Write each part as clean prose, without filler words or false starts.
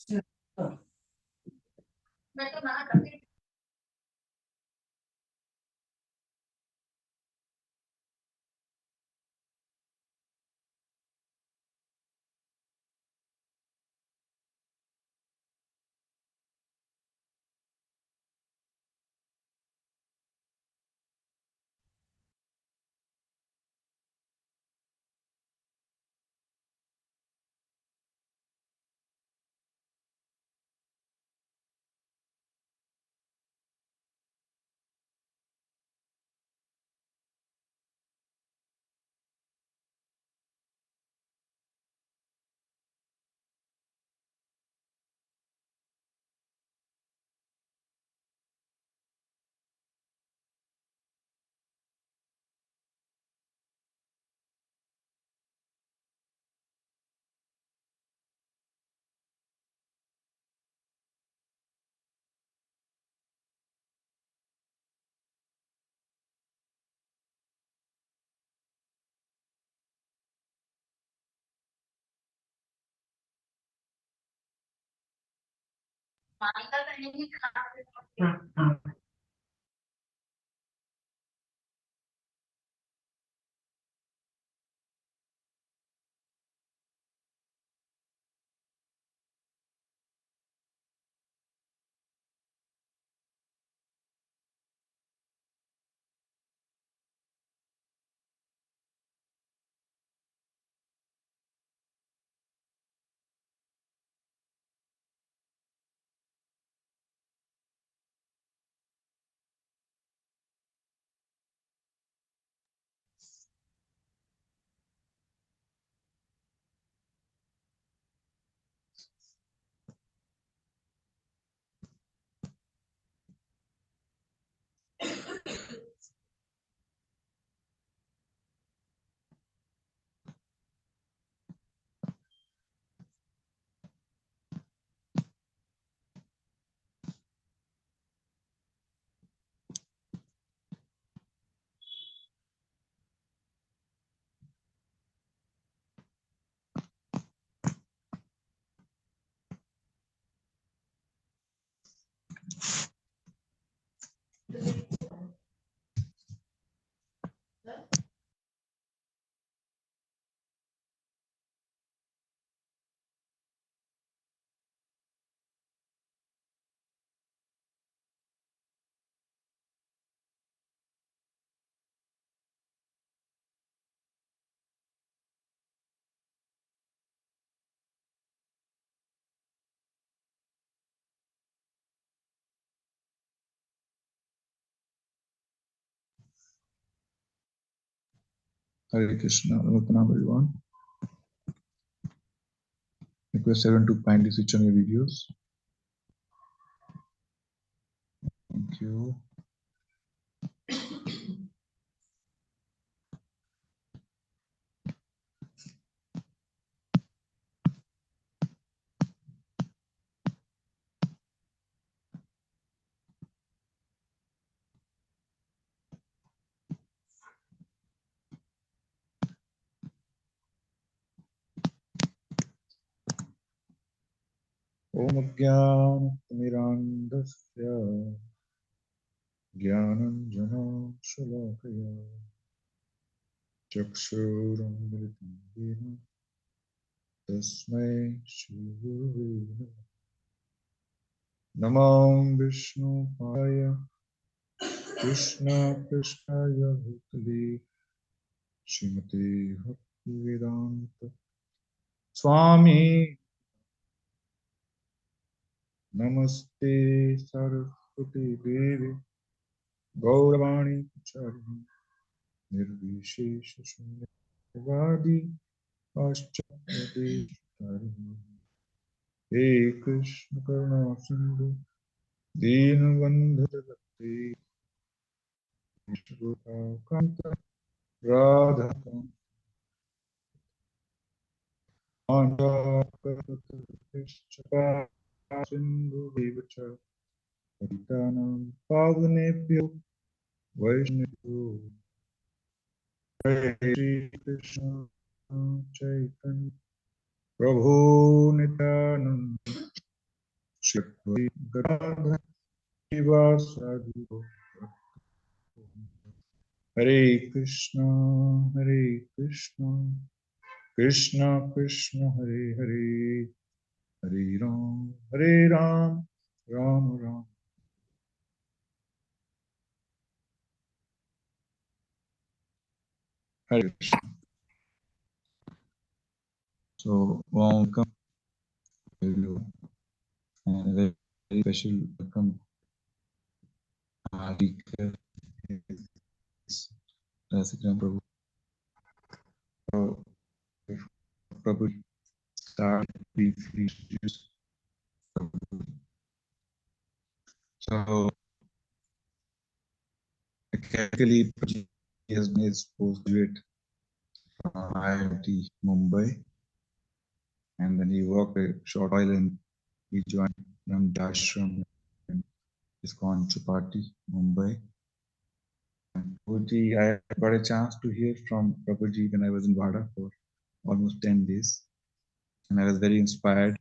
Hare Krishna, welcome everyone. Request everyone to kindly switch on your videos. Thank you. Om Jnana-timirandasya Jnananjana Shalakaya Chakshuram Militam Tasmai Shri Gurave Namo Vishnu Padaya Krishna Krishnaya Bhutale Srimate Bhaktivedanta Swami Namaste Saraswati Devi Gauravani Charini Nirvishesha Shunyavadi Paschatyadesh Tarini He Krishna Karuna Sindhu Dinabandhu Jagate Vishnuta Kanta Radha Kanta Kanta Sindhu Devacha Paritanam Pavnebhyo Vaishnavyo Hare Shri Krishna Chaitanya Prabhu Nityananda Gadadhar Sivasadi Hare Krishna, Krishna Krishna, Hare Hare, Hare Ram, Ram Ram. Hare Krishna. So, welcome everyone, and a very special welcome our speaker, Rasik Raman Prabhu. So, before Prabhu start, briefly introduce Prabhu. So, academically, Prabhu has been his postgraduate from IIT Mumbai, and then he worked a short while and he joined from Ashram in ISKCON Chapati, Mumbai. And Prabhuji, I got a chance to hear from Prabhuji when I was in Vada for almost 10 days. And I was very inspired,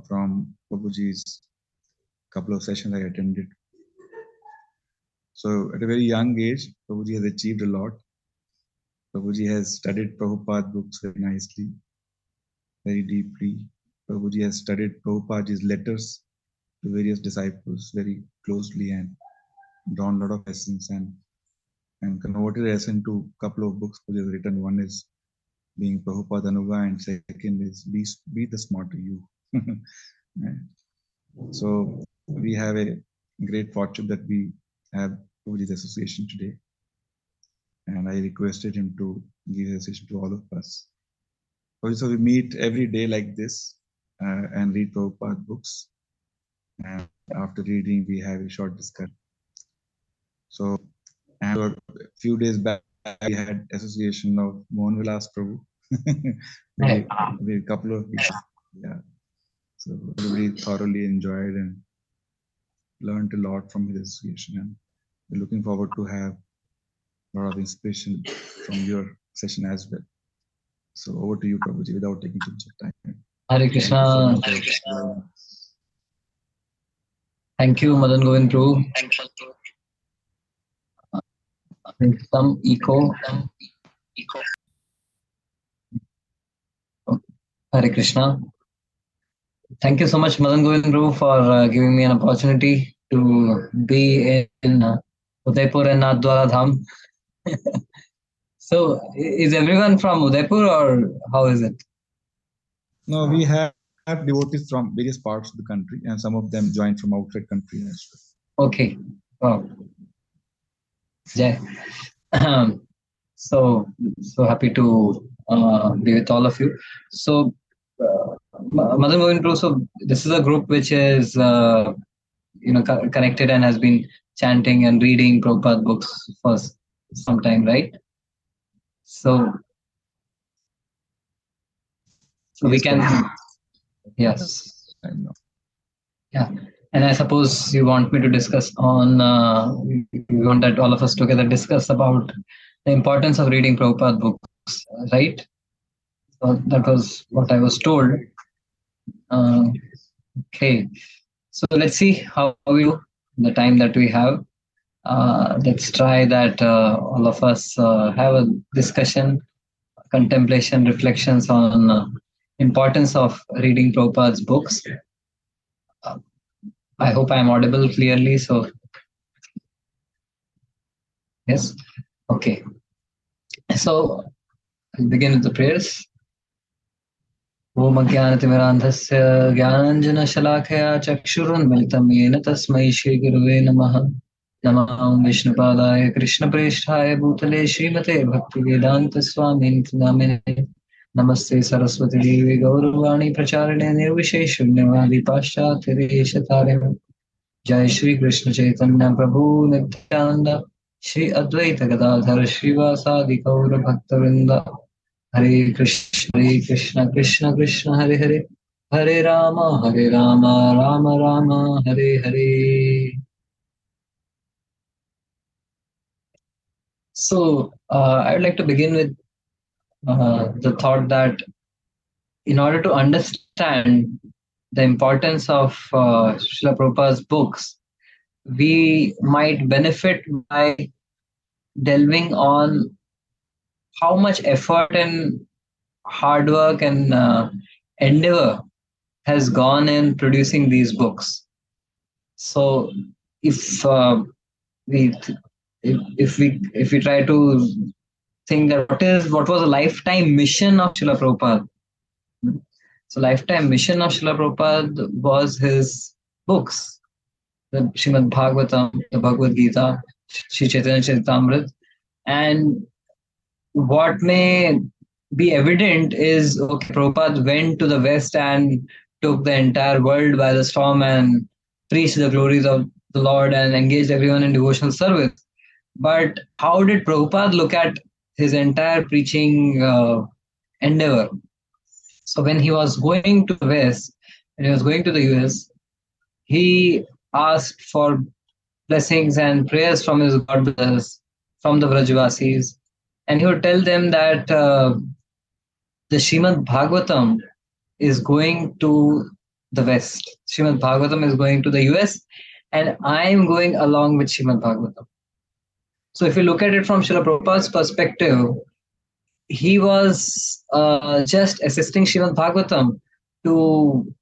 from Prabhuji's couple of sessions I attended. So at a very young age, Prabhuji has achieved a lot. Prabhuji has studied Prabhupada books very nicely, very deeply. Prabhuji has studied Prabhupada's letters to various disciples very closely and drawn a lot of lessons and converted it into a couple of books Prabhuji has written. One is being Prabhupada Anuga, and second is Be the Smarter You. So we have a great fortune that we have Prabhuji's association today, and I requested him to give association to all of us. So we meet every day like this and read Prabhupada books, and after reading we have a short discussion. So, and a few days back we had association of Mohan Vilas Prabhu. We a couple of weeks, yeah. So everybody thoroughly enjoyed and learned a lot from his association, and we're looking forward to have a lot of inspiration from your session as well. So over to you, Prabhuji, without taking too much time. Hare Krishna. Thank you, Madan Govind Prabhu. Some echo. Hare Krishna. Thank you so much, Madan Govind Prabhu, for giving me an opportunity to be in Udaipur and Nathdwara Dham. So, is everyone from Udaipur or how is it? No, we have devotees from various parts of the country, and some of them joined from outside country as well. Okay. Wow. Jai. So happy to be with all of you. So, Madan Govind Prabhu, so this is a group which is connected and has been chanting and reading Prabhupada books for some time, right? So Yes, we can, yes, yeah. And I suppose you want me to discuss on, you want that all of us together discuss about the importance of reading Prabhupada books, right? So that was what I was told. Okay, so let's see how we do the time that we have. Let's try that all of us have a discussion, contemplation, reflections on importance of reading Prabhupada's books. I hope I'm audible clearly. So, yes, okay. So, I'll begin with the prayers. Om Ajnanatimirandhasya Jnananjana-shalakaya Chakshurunmilitam Yena Tasmai Shri Gurave Namaha. Namah Vishnupadaya Krishna-preshthaya Bhutale Srimate Bhaktivedanta Swamini Namine. Namaste Saraswati Devi Gauravani Pracharine Nirvisheshunyavadi Paschatyadeeshatarine. Jai Shri Krishna Chaitanya Prabhu Nityananda Shri Advaita Gadadhar Srivasadi Gaura Bhaktavinda. Hare Krishna Krishna Krishna Hare Hare Hare Rama Rama Rama Hare Hare. So I would like to begin with the thought that in order to understand the importance of Srila Prabhupada's books, we might benefit by delving on how much effort and hard work and endeavor has gone in producing these books. So, if we if we try to think that what was the lifetime mission of Srila Prabhupada. So lifetime mission of Srila Prabhupada was his books, the Srimad Bhagavatam, the Bhagavad Gita, Sri Chaitanya Charitamrita. And what may be evident is, okay, Prabhupada went to the West and took the entire world by the storm and preached the glories of the Lord and engaged everyone in devotional service. But how did Prabhupada look at his entire preaching endeavor? So when he was going to the West, when he was going to the US, he asked for blessings and prayers from his God brothers, from the Vrajvasis, and he would tell them that the Srimad Bhagavatam is going to the West. Srimad Bhagavatam is going to the US, and I am going along with Srimad Bhagavatam. So if you look at it from Srila Prabhupada's perspective, he was just assisting Srimad Bhagavatam to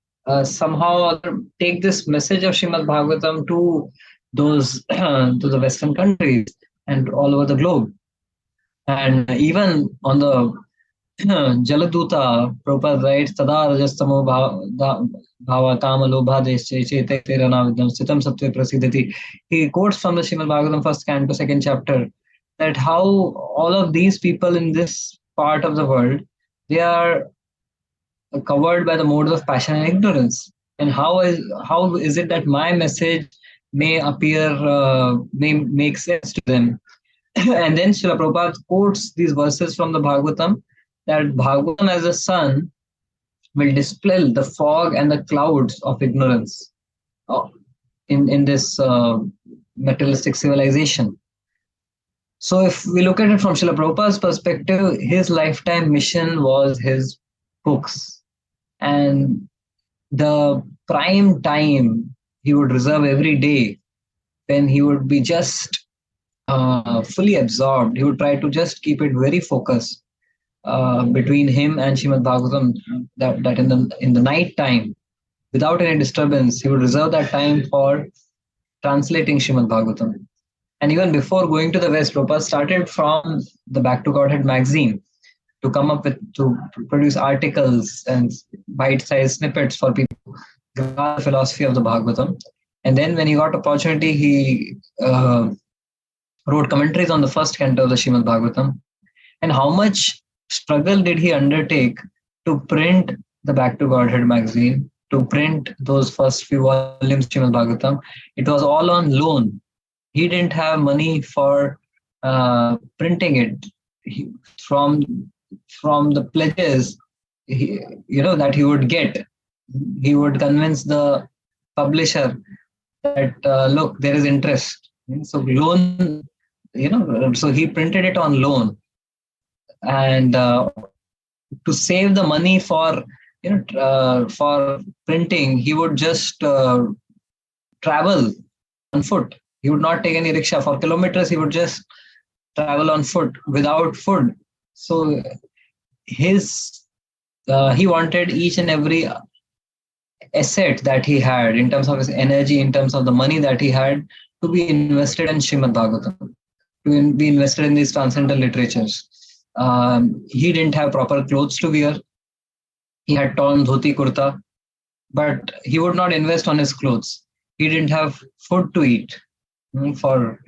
somehow take this message of Srimad Bhagavatam to those to the Western countries and all over the globe. And even on the Jaladuta, Prabhupada writes, Tada rajastamo bhava kama lobha desche chete terana vidam sitam sattve prasidhati. He quotes from the Srimad Bhagavatam first canto, second chapter, that how all of these people in this part of the world, they are covered by the modes of passion and ignorance. And how is it that my message may appear, may make sense to them? And then Srila Prabhupada quotes these verses from the Bhagavatam, that Bhagavatam as a sun will dispel the fog and the clouds of ignorance in this materialistic civilization. So if we look at it from Srila Prabhupada's perspective, his lifetime mission was his books. And the prime time he would reserve every day when he would be just fully absorbed. He would try to just keep it very focused between him and Srimad Bhagavatam, that in the night time, without any disturbance, he would reserve that time for translating Srimad Bhagavatam. And even before going to the West, Prabhupada started from the Back to Godhead magazine to come up with, to produce articles and bite-sized snippets for people to grasp the philosophy of the Bhagavatam. And then when he got opportunity, he wrote commentaries on the first canto of the Srimad Bhagavatam. And how much struggle did he undertake to print the Back to Godhead magazine, to print those first few volumes of Srimad Bhagavatam? It was all on loan. He didn't have money for printing it. From the pledges, that he would get, he would convince the publisher that look, there is interest. So loan, so he printed it on loan, and to save the money for for printing, he would just travel on foot. He would not take any rickshaw for kilometers. He would just travel on foot without food. So he wanted each and every asset that he had, in terms of his energy, in terms of the money that he had, to be invested in Srimad Bhagavatam, to be invested in these transcendental literatures. He didn't have proper clothes to wear. He had torn dhoti kurta, but he would not invest on his clothes. He didn't have food to eat. For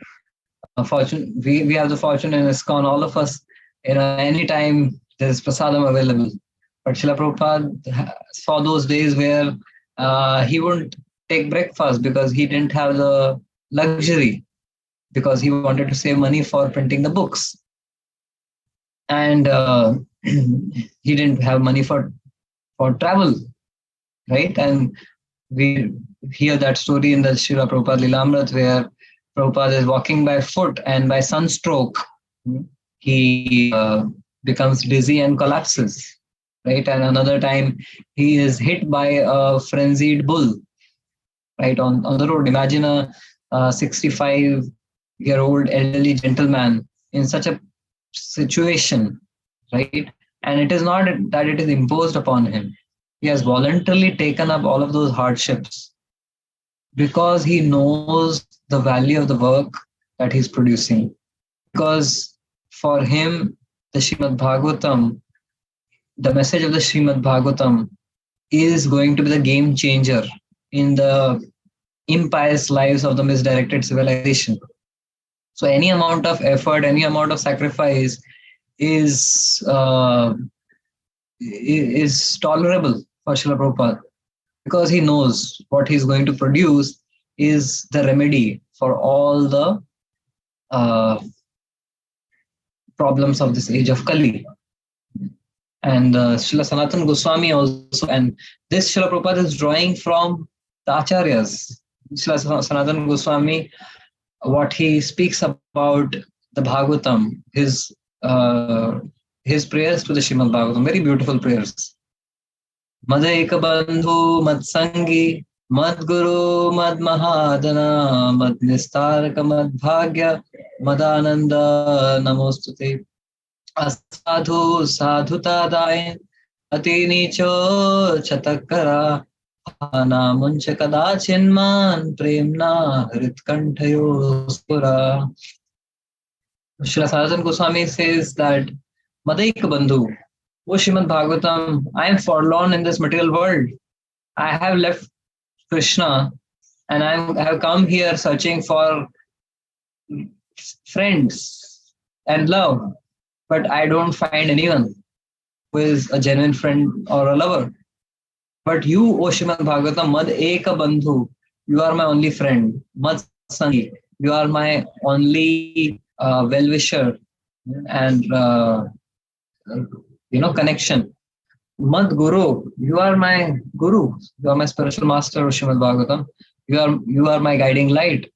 fortune, we have the fortune in ISKCON, all of us, anytime there's prasadam available. But Srila Prabhupada saw those days where he wouldn't take breakfast because he didn't have the luxury, because he wanted to save money for printing the books. And he didn't have money for travel, right? And we hear that story in the Srila Prabhupada Lilamrit, where Prabhupada is walking by foot, and by sunstroke, he becomes dizzy and collapses, right? And another time he is hit by a frenzied bull, right, on the road. Imagine a 65-year-old elderly gentleman in such a situation, right? And it is not that it is imposed upon him. He has voluntarily taken up all of those hardships because he knows the value of the work that he's producing. Because for him, the Srimad Bhagavatam, the message of the Srimad Bhagavatam is going to be the game changer in the impious lives of the misdirected civilization. So any amount of effort, any amount of sacrifice is is tolerable for Srila Prabhupada, because he knows what he's going to produce is the remedy for all the uh, problems of this age of Kali. And Srila Sanatana Goswami also, and this Srila Prabhupada is drawing from the Acharyas. Srila Sanatana Goswami, what he speaks about the Bhagavatam, his prayers to the Srimad Bhagavatam, very beautiful prayers. Madaika bandhu matsangi madguru madmahadana madnistaraka madbhagya madananda namostute asadhu sadhutadain atinicho chatakara na muncha kadachinman premna hritkantayo spura. Srila Sanatana Goswami says that Madaika Bandhu, O Srimad Bhagavatam, I am forlorn in this material world. I have left Krishna and I have come here searching for friends and love, but I don't find anyone who is a genuine friend or a lover. But you, O Srimad Bhagavatam, Mad Eka Bandhu, you are my only friend. Mad Sangi, you are my only well-wisher and connection. Mad Guru, you are my guru. You are my spiritual master, Srimad Bhagavatam. You are my guiding light.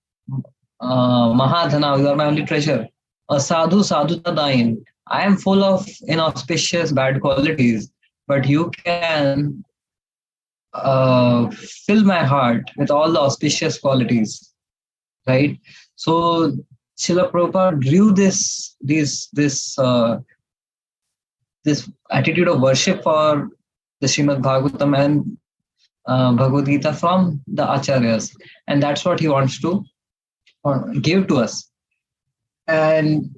Mahadhana, you are my only treasure. Asadhu sadhutadain. I am full of inauspicious bad qualities, but you can fill my heart with all the auspicious qualities, right? So Srila Prabhupada drew this attitude of worship for the Srimad Bhagavatam and Bhagavad Gita from the Acharyas, and that's what he wants to give to us. And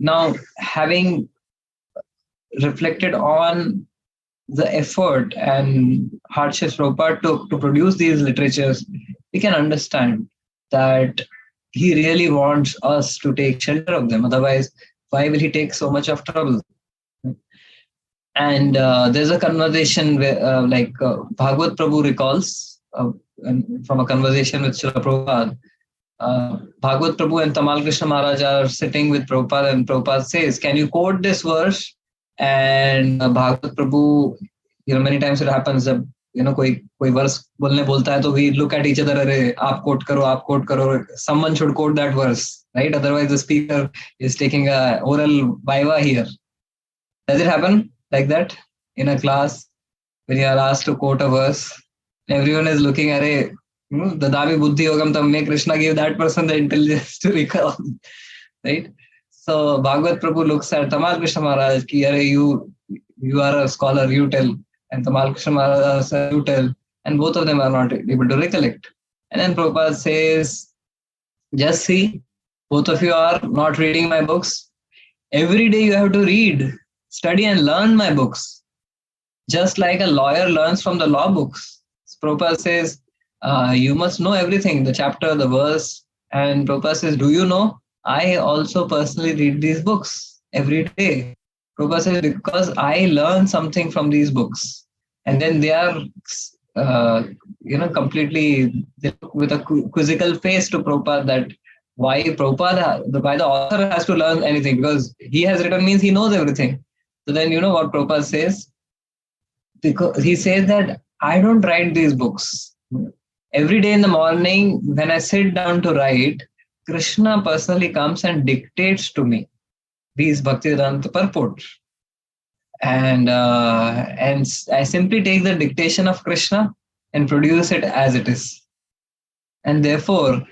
now, having reflected on the effort and hardships Prabhupada took to produce these literatures, we can understand that he really wants us to take shelter of them. Otherwise, why will he take so much of trouble? And there's a conversation where, Bhagavad Prabhu recalls from a conversation with Srila Prabhupada. Bhagavad Prabhu and Tamal Krishna Maharaj are sitting with Prabhupada, and Prabhupada says, "Can you quote this verse?" And Bhagavad Prabhu, many times it happens that कोई verse बोलने बोलता है, तो we look at each other, अरे आप quote करो. Someone should quote that verse, right? Otherwise, the speaker is taking a oral viva here. Does it happen like that in a class when you are asked to quote a verse? Everyone is looking at it. Dadami buddhi yogam tam may Krishna give that person the intelligence to recall, right? So Bhagavad Prabhu looks at Tamal Krishna Maharaj, ki you are a scholar, you tell, and Tamal Krishna Maharaj says, you tell, and both of them are not able to recollect. And then Prabhupada says, just see, both of you are not reading my books. Every day you have to read, study and learn my books, just like a lawyer learns from the law books. Prabhupada says, you must know everything, the chapter, the verse. And Prabhupada says, do you know? I also personally read these books every day. Prabhupada says, because I learn something from these books. And then they are, completely with a quizzical face to Prabhupada that why the author has to learn anything, because he has written means he knows everything. So then what Prabhupada says? Because he says that I don't write these books. Every day in the morning, when I sit down to write, Krishna personally comes and dictates to me these Bhaktivedanta purports. and I simply take the dictation of Krishna and produce it as it is. And therefore,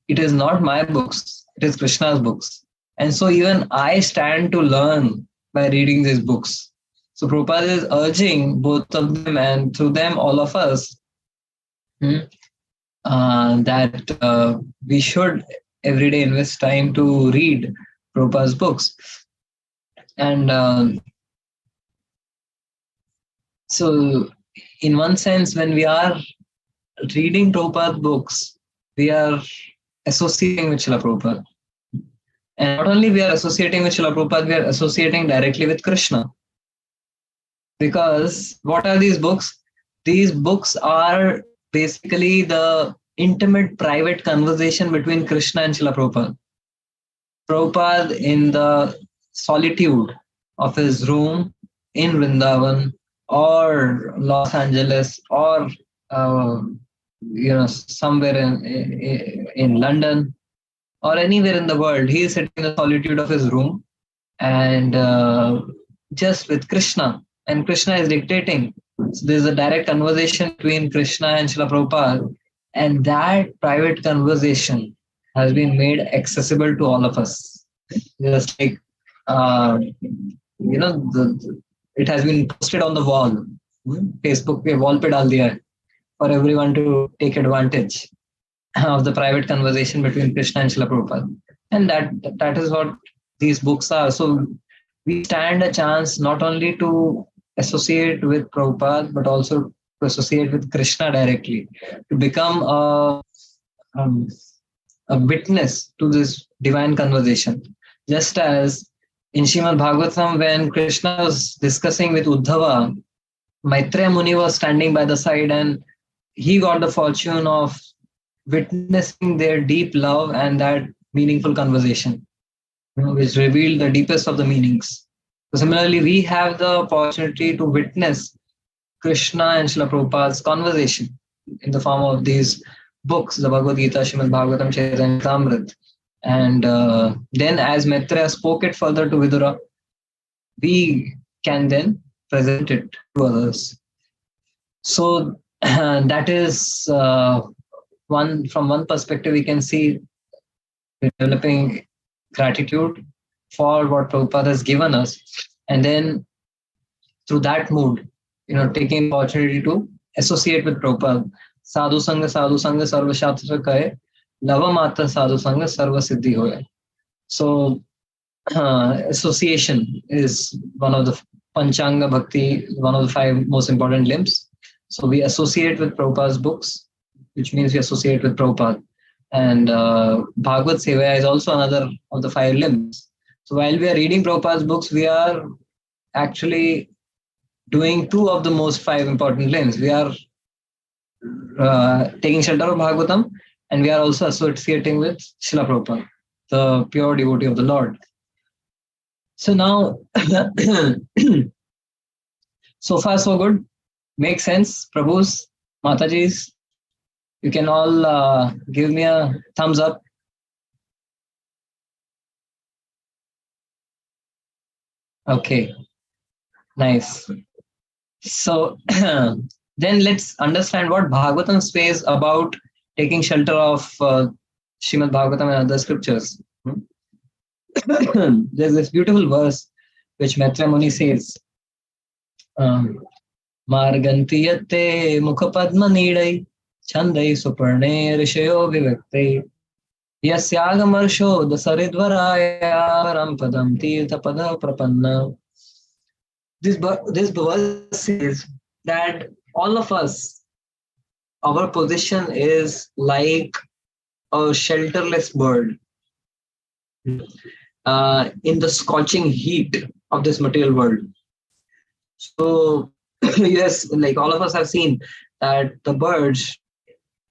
it is not my books, it is Krishna's books. And so even I stand to learn by reading these books. So Prabhupada is urging both of them and through them all of us that we should every day invest time to read Prabhupada's books. And so in one sense, when we are reading Prabhupada's books, we are associating with Srila Prabhupada. And not only we are associating with Srila Prabhupada, we are associating directly with Krishna. Because what are these books? These books are basically the intimate private conversation between Krishna and Srila Prabhupada. Prabhupada in the solitude of his room in Vrindavan or Los Angeles or somewhere in London or anywhere in the world, he is sitting in the solitude of his room and just with Krishna, and Krishna is dictating. So there's a direct conversation between Krishna and Srila Prabhupada, and that private conversation has been made accessible to all of us. Just like it has been posted on the wall. Facebook पे wall पे डाल दिया है for everyone to take advantage of the private conversation between Krishna and Srila Prabhupada. And that is what these books are. So we stand a chance not only to associate with Prabhupada, but also to associate with Krishna directly, to become um, a witness to this divine conversation. Just as in Srimad Bhagavatam, when Krishna was discussing with Uddhava, Maitreya Muni was standing by the side and he got the fortune of witnessing their deep love and that meaningful conversation, which revealed the deepest of the meanings. So similarly, we have the opportunity to witness Krishna and Srila Prabhupada's conversation in the form of these books, the Bhagavad Gita, Srimad Bhagavatam, Chaitanya Charitamrita. And then as Maitreya spoke it further to Vidura, we can then present it to others. So that is from one perspective, we can see developing gratitude for what Prabhupada has given us. And then through that mood, taking the opportunity to associate with Prabhupada. Sadhu Sangha, Sarva Shastra Kahe, Lava Mata Sadhu Sangha, Sarva Siddhi Hoya. So association is one of the Panchanga Bhakti, one of the 5 most important limbs. So we associate with Prabhupada's books, which means we associate with Prabhupada. And Bhagavad Sevaya is also another of the 5 limbs. So while we are reading Prabhupada's books, we are actually doing 2 of the most 5 important limbs. We are taking shelter of Bhagavatam, and we are also associating with Srila Prabhupada, the pure devotee of the Lord. So now, so far so good. Makes sense, Prabhus, Matajis. You can all give me a thumbs up. Okay, nice. So then let's understand what Bhagavatam says about taking shelter of Srimad Bhagavatam and other scriptures. There's this beautiful verse which Maitreya Muni says, Margantiyate Mukhapadma Nidai Chandai Superne Rishayo Vivakte Yasyagamarsho Dasaridvaraya Param Tirtha Pada Prapanna. This verse says that all of us, our position is like a shelterless bird in the scorching heat of this material world. So, yes, like all of us have seen that the birds,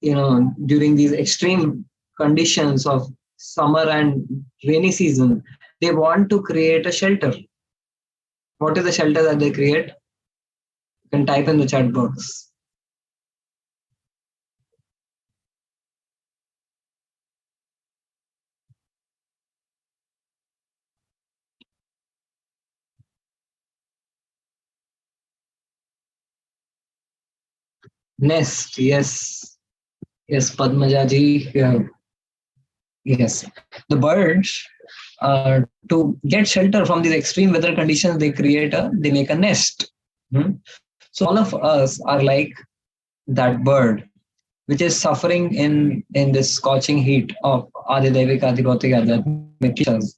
during these extreme conditions of summer and rainy season, they want to create a shelter. What is the shelter that they create? You can type in the chat box. Nest, yes. Yes, Padmajaji. Yes. The birds, to get shelter from these extreme weather conditions, they make a nest. Hmm? So all of us are like that bird, which is suffering in this scorching heat of Adidevik Adibhautik Adhyatmik teachers.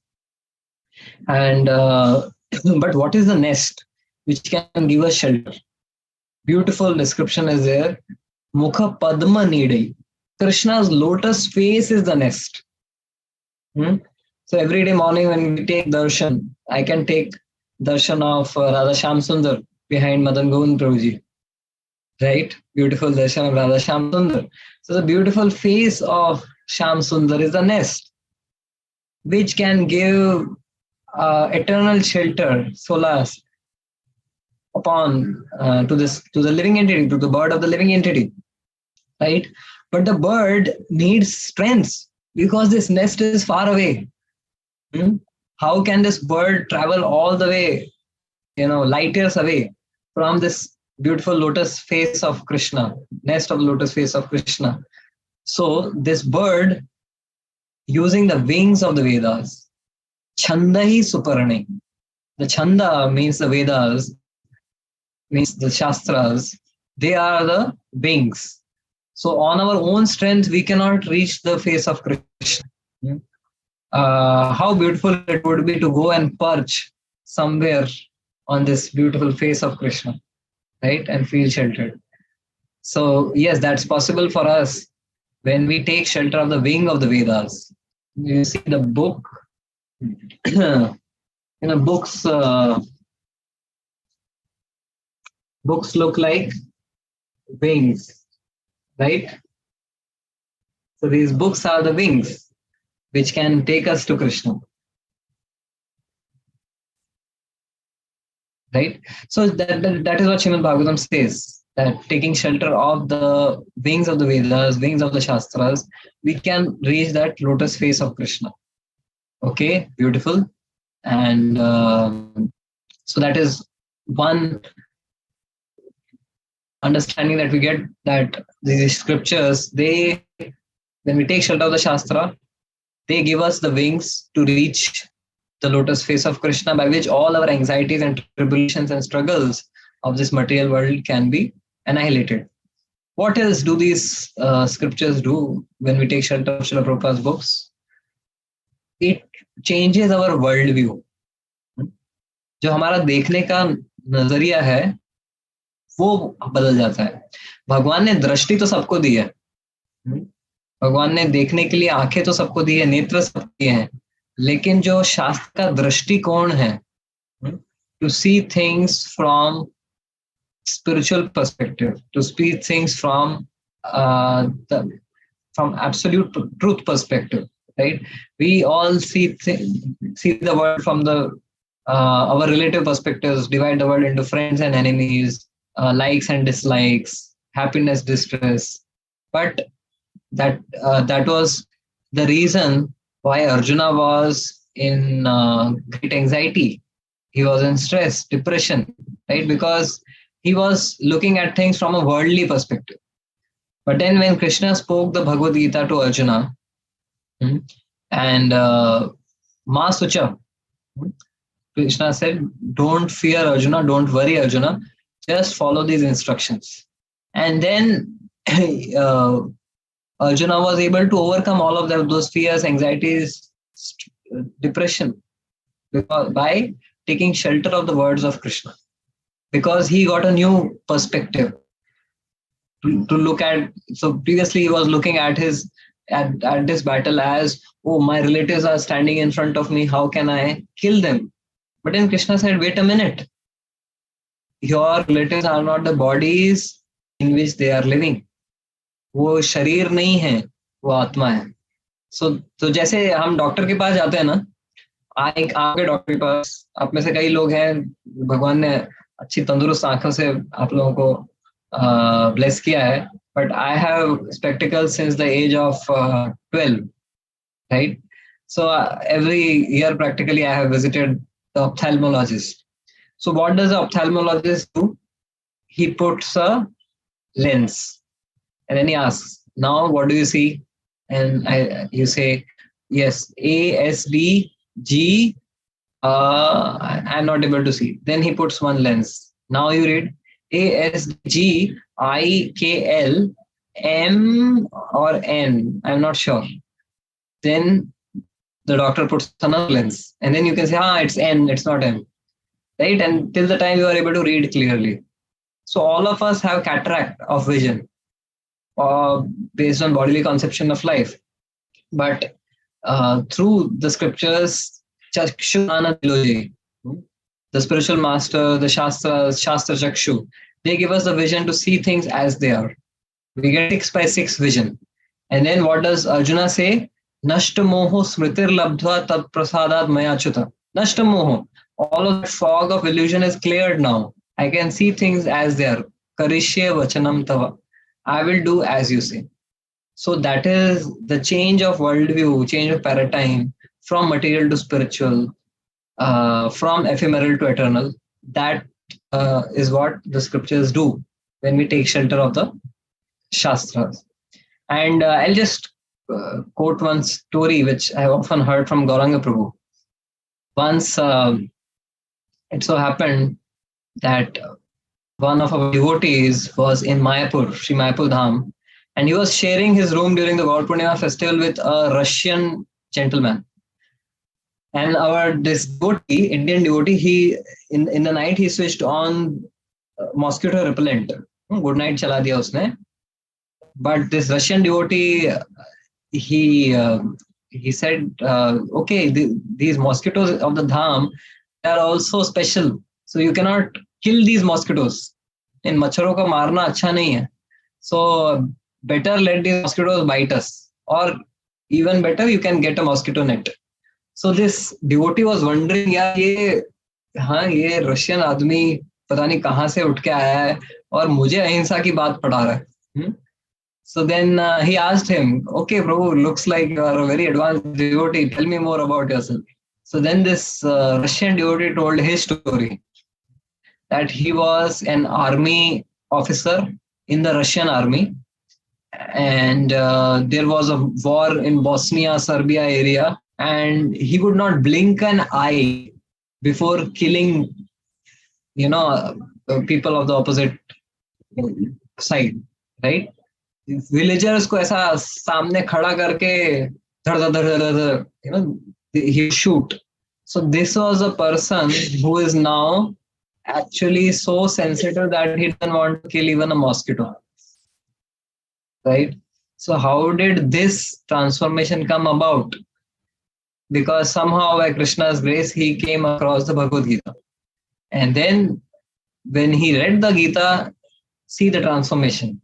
And but what is the nest which can give us shelter? Beautiful description is there. Mukha Padma Nidai. Krishna's lotus face is the nest. Hmm? So every day morning when we take darshan, I can take darshan of Radha Shyam Sundar behind Madan Govind Prabhuji. Right? Beautiful darshan of Radha Shyam Sundar. So the beautiful face of Shyam Sundar is the nest, which can give eternal shelter, solace upon to the living entity, to the bird of the living entity, right? But the bird needs strength because this nest is far away. Hmm? How can this bird travel all the way, light years away from this beautiful lotus face of Krishna, nest of lotus face of Krishna? So this bird, using the wings of the Vedas, Chandahi Suparne. The Chanda means the Vedas, means the Shastras. They are the wings. So on our own strength, we cannot reach the face of Krishna. Hmm? How beautiful it would be to go and perch somewhere on this beautiful face of Krishna, right? And feel sheltered. So yes, that's possible for us when we take shelter of the wing of the Vedas. You see the book, books. Books look like wings, right? So these books are the wings which can take us to Krishna, right? So that is what Srimad Bhagavatam says, that taking shelter of the wings of the Vedas, wings of the Shastras, we can reach that lotus face of Krishna. Okay, beautiful. And so that is one understanding that we get, that these scriptures, when we take shelter of the Shastra, they give us the wings to reach the lotus face of Krishna, by which all our anxieties and tribulations and struggles of this material world can be annihilated. What else do these scriptures do when we take shelter of Srila Prabhupada's books? It changes our world view. जो हमारा देखने का नजरिया है वो बदल जाता है. भगवान ने दृष्टि तो सबको दी है, भगवान ने देखने के लिए आंखें तो सबको दी है, नेत्र सबको दिए हैं, लेकिन जो शास्त्र का दृष्टिकोण है, to see things from spiritual perspective, to see things from absolute truth perspective, right? We all see the world from the our relative perspectives, divide the world into friends and enemies, likes and dislikes, happiness, distress. But that was the reason why Arjuna was in great anxiety. He was in stress, depression, right? Because he was looking at things from a worldly perspective. But then when Krishna spoke the Bhagavad Gita to Arjuna, and Ma Sucha, Krishna said, don't fear Arjuna, don't worry Arjuna, just follow these instructions. And then Arjuna was able to overcome all of those fears, anxieties, depression, by taking shelter of the words of Krishna. Because he got a new perspective to look at. So previously he was looking at this battle as, oh, my relatives are standing in front of me, how can I kill them? But then Krishna said, wait a minute, your relatives are not the bodies in which they are living. वो शरीर नहीं है, वो आत्मा है. तो जैसे हम डॉक्टर के पास जाते हैं ना, आपके डॉक्टर के पास, आप में से कई लोग हैं, भगवान ने अच्छी तंदुरुस्त आंखों से आप लोगों को ब्लेस किया है. But I have spectacles since the age of 12, right? So every year practically I have visited the ophthalmologist. So what does the ophthalmologist do? He puts a lens. And then he asks, now what do you see? And you say, yes, A, S, D, G, I'm not able to see. Then he puts one lens. Now you read A, S, D, G, I, K, L, M or N. I'm not sure. Then the doctor puts another lens. And then you can say, it's N, it's not M. Right? And till the time you are able to read clearly. So all of us have cataract of vision based on bodily conception of life. But through the scriptures, Chakshunana Diloji, the spiritual master, the Shastras, Shastra Chakshu, they give us the vision to see things as they are. We get 6x6 vision. And then what does Arjuna say? Nashta moho smritir labdhva tad prasadad mayachyuta. Nashta moho. All of that fog of illusion is cleared now. I can see things as they are. Karishye vachanam tava. I will do as you say. So that is the change of worldview, change of paradigm from material to spiritual, from ephemeral to eternal. That is what the scriptures do when we take shelter of the Shastras. And I'll just quote one story which I often heard from Gauranga Prabhu. Once it so happened that one of our devotees was in Mayapur, Sri Mayapur Dham, and he was sharing his room during the Gaur Purnima festival with a Russian gentleman. And this devotee, Indian devotee, he in the night he switched on mosquito repellent. Good night chala diya usne. But this Russian devotee, he said, okay, these mosquitoes of the Dham are also special. So you cannot kill these mosquitoes. In macharo ka marna acha nahi hai. So better let these mosquitoes bite us. Or even better, you can get a mosquito net. So this devotee was wondering, यार ये Russian आदमी पता नहीं कहाँ से उठ के आया है और मुझे अहिंसा की बात पढ़ा रहा है. So then he asked him, okay, Prabhu, looks like you are a very advanced devotee. Tell me more about yourself. So then this Russian devotee told his story, that he was an army officer in the Russian army. And there was a war in Bosnia, Serbia area. And he would not blink an eye before killing, people of the opposite side, right? Villagers को ऐसा सामने खड़ा करके धड़ he shoot. So this was a person who is now actually so sensitive that he doesn't want to kill even a mosquito, right? So how did this transformation come about? Because somehow by Krishna's grace he came across the Bhagavad Gita, and then when he read the Gita, see the transformation.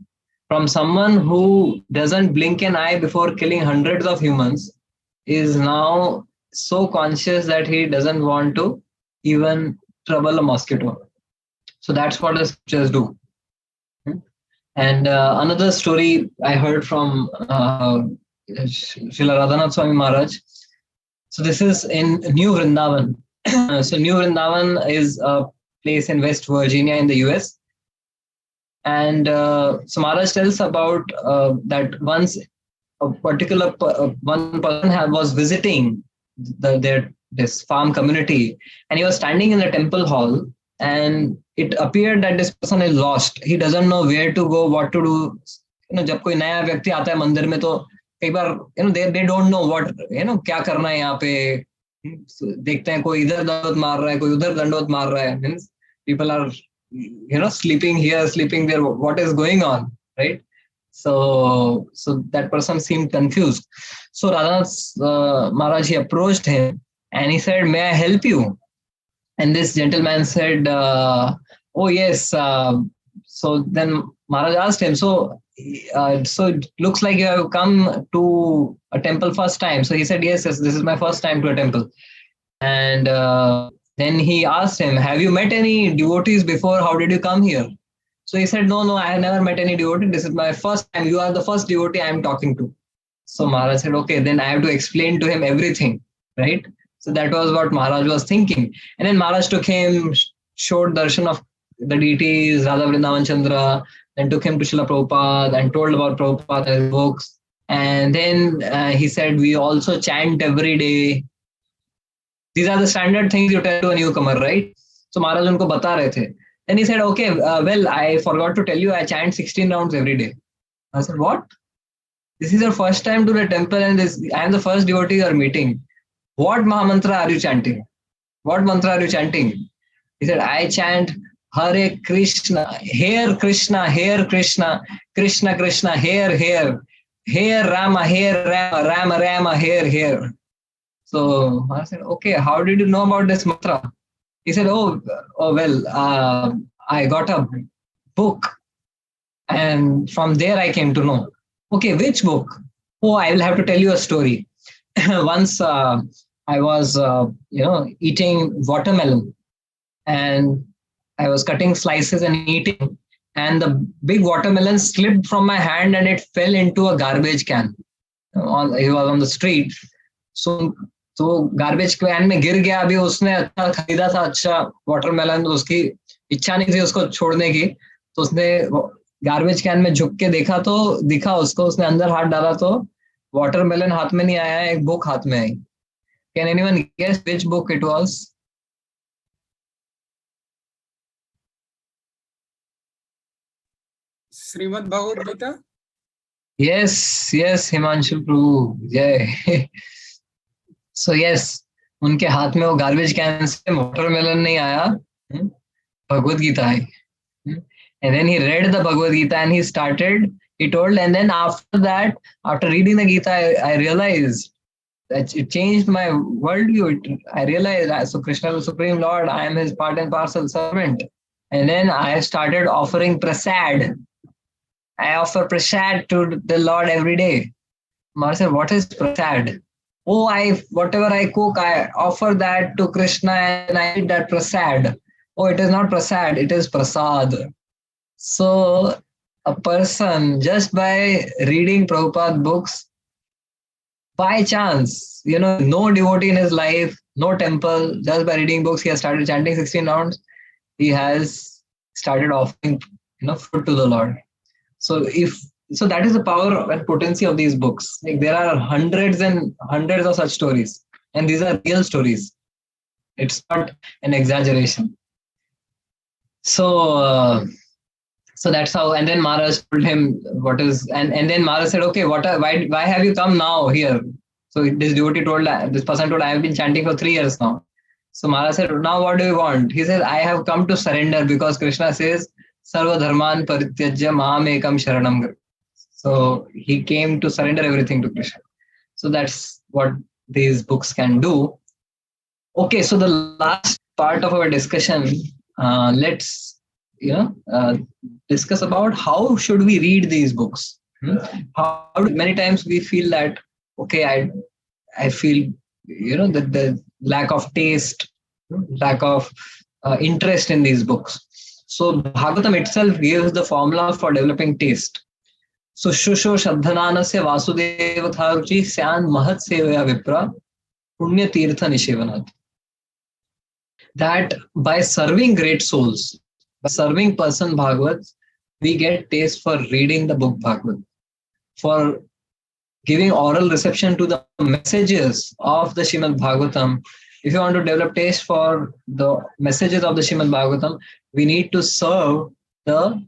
From someone who doesn't blink an eye before killing hundreds of humans is now so conscious that he doesn't want to even trouble a mosquito. So that's what the scriptures do. And another story I heard from Srila Radhanath Swami Maharaj. So this is in New Vrindavan. So New Vrindavan is a place in West Virginia in the US. And so Maharaj tells about that once a particular one person was visiting this farm community, and he was standing in the temple hall, and it appeared that this person is lost. He doesn't know where to go, what to do. जब कोई नया व्यक्ति आता है मंदिर में तो कई बार they don't know what क्या करना है यहाँ पे. देखते हैं कोई इधर दंडवत मार रहा है, कोई उधर दंडवत मार रहा है. Means people are sleeping here, sleeping there. What is going on, right? So that person seemed confused. So Radhanath Maharaj, he approached him and he said, "May I help you?" And this gentleman said, "Oh yes." So then Maharaj asked him, so it looks like you have come to a temple first time. So he said, yes, this is my first time to a temple. And then he asked him, have you met any devotees before? How did you come here? So he said, no, I have never met any devotee. This is my first time. You are the first devotee I am talking to. So Maharaj said, okay, then I have to explain to him everything, right? So that was what Maharaj was thinking. And then Maharaj took him, showed darshan of the deities, Radha Vrindavan Chandra, then took him to Srila Prabhupada and told about Prabhupada and his books. And then he said, we also chant every day. These are the standard things you tell to a newcomer, right? So Maharaj unko bata rahe the. Then he said, okay, well, I forgot to tell you, I chant 16 rounds every day. I said, what? This is your first time to the temple and I am the first devotee you are meeting. What Mahamantra are you chanting? What mantra are you chanting? He said, I chant Hare Krishna, Hare Krishna, Hare Krishna, Krishna Krishna, Hare Hare, Hare Rama, Hare Rama, Rama Rama, Hare Hare. So I said, okay, how did you know about this mantra? He said, oh well, I got a book and from there I came to know. Okay, which book? Oh, I will have to tell you a story. Once I was, eating watermelon and I was cutting slices and eating, and the big watermelon slipped from my hand and it fell into a garbage can. He was on the street. So garbage can में गिर गया. अभी उसने अच्छा खरीदा था, अच्छा watermelon, उसकी इच्छा नहीं थी उसको छोड़ने की, तो उसने गार्बेज कैन में झुक के देखा तो दिखा उसको, उसने अंदर हाथ डाला तो वाटरमेलन हाथ में नहीं आया, एक बुक हाथ में आई. Can anyone guess which book it was? Srimad Bhagavad Gita? Yes, Himanshu Prabhu. Yeah. So yes, उनके हाथ में वो गार्बेज कैन से वाटरमेलन नहीं आया, भगवद गीता है. And then he read the Bhagavad Gita and he told, and then after that, after reading the Gita, I realized that it changed my worldview. I realized, so Krishna, the Supreme Lord, I am his part and parcel servant. And then I started offering prasad. I offer prasad to the Lord every day. Mara said, what is prasad? Oh, whatever I cook, I offer that to Krishna and I eat that prasad. Oh, it is not prasad, it is prasad. So a person, just by reading Prabhupada books, by chance, no devotee in his life, no temple, just by reading books, he has started chanting 16 rounds. He has started offering, food to the Lord. So that is the power and potency of these books. Like, there are hundreds and hundreds of such stories, and these are real stories. It's not an exaggeration. So that's how. And then Maharaj told him what is, and then Maharaj said, okay, why have you come now here? So this devotee told, this person told, I have been chanting for 3 years now. So Maharaj said, now what do you want? He said, I have come to surrender because Krishna says, Sarva Dharman Parityajya Maham Ekam Sharanam. So he came to surrender everything to Krishna. So that's what these books can do. Okay, so the last part of our discussion, let's discuss about how should we read these books. Many times we feel that, okay, I feel that the lack of taste, lack of interest in these books. So Bhagavatam itself gives the formula for developing taste. So Shusho Shadhananasya Vasudeva Tharuchi Syan Mahat Sevaya Vipra Punya Tirtha Nishevanat. That by serving great souls, by serving person Bhagavat, we get taste for reading the book Bhagavat, for giving oral reception to the messages of the Srimad Bhagavatam. If you want to develop taste for the messages of the Srimad Bhagavatam, we need to serve the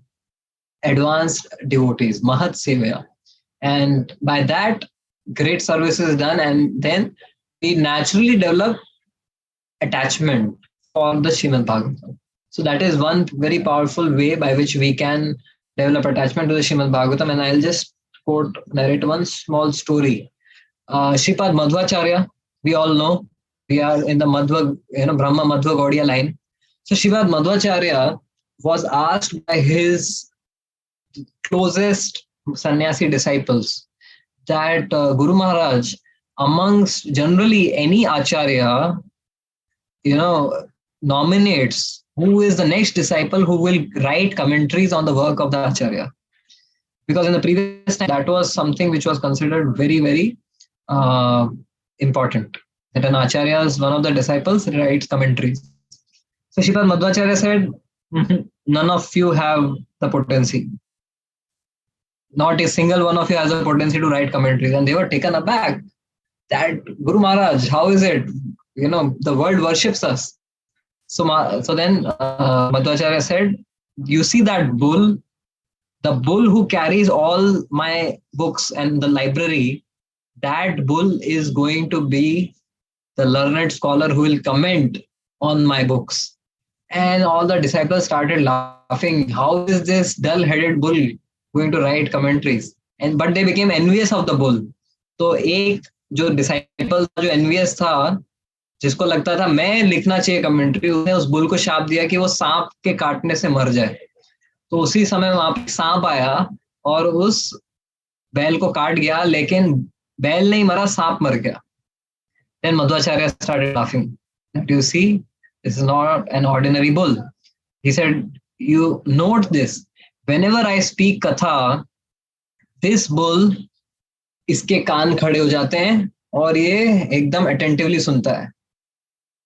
advanced devotees, Mahat Sevaya. And by that, great service is done, and then we naturally develop attachment for the Srimad Bhagavatam. So that is one very powerful way by which we can develop attachment to the Srimad Bhagavatam. And I'll just narrate one small story. Shripad Madhvacharya, we all know, we are in the Madhva, Brahma Madhva Gaudiya line. So Shripad Madhvacharya was asked by his closest sannyasi disciples that Guru Maharaj, amongst generally any acharya, nominates who is the next disciple who will write commentaries on the work of the acharya. Because in the previous time, that was something which was considered very, very important. That an acharya, one of the disciples, writes commentaries. So Shripad Madhvacharya said, none of you have the potency. not a single one of you has a potency to write commentaries. And they were taken aback that Guru Maharaj, how is it? The world worships us. So then Madhvacharya said, you see that bull, the bull who carries all my books and the library, that bull is going to be the learned scholar who will comment on my books. And all the disciples started laughing. How is this dull-headed bull going to write commentaries? But they became envious of the bull. तो एक जो disciple जो envious था, जिसको लगता था मैं लिखना चाहिए कमेंट्री, उसने उस बुल को शाप दिया कि वो सांप के काटने से मर जाए. तो उसी समय वहां पे सांप आया और उस बैल को काट गया, लेकिन बैल नहीं मरा, सांप मर गया. Then Madhvacharya started laughing. Do you see? This is not an ordinary bull. He said, you note this. Whenever I speak katha, this bull, इसके कान खड़े हो जाते हैं और ये एकदम attentively सुनता है.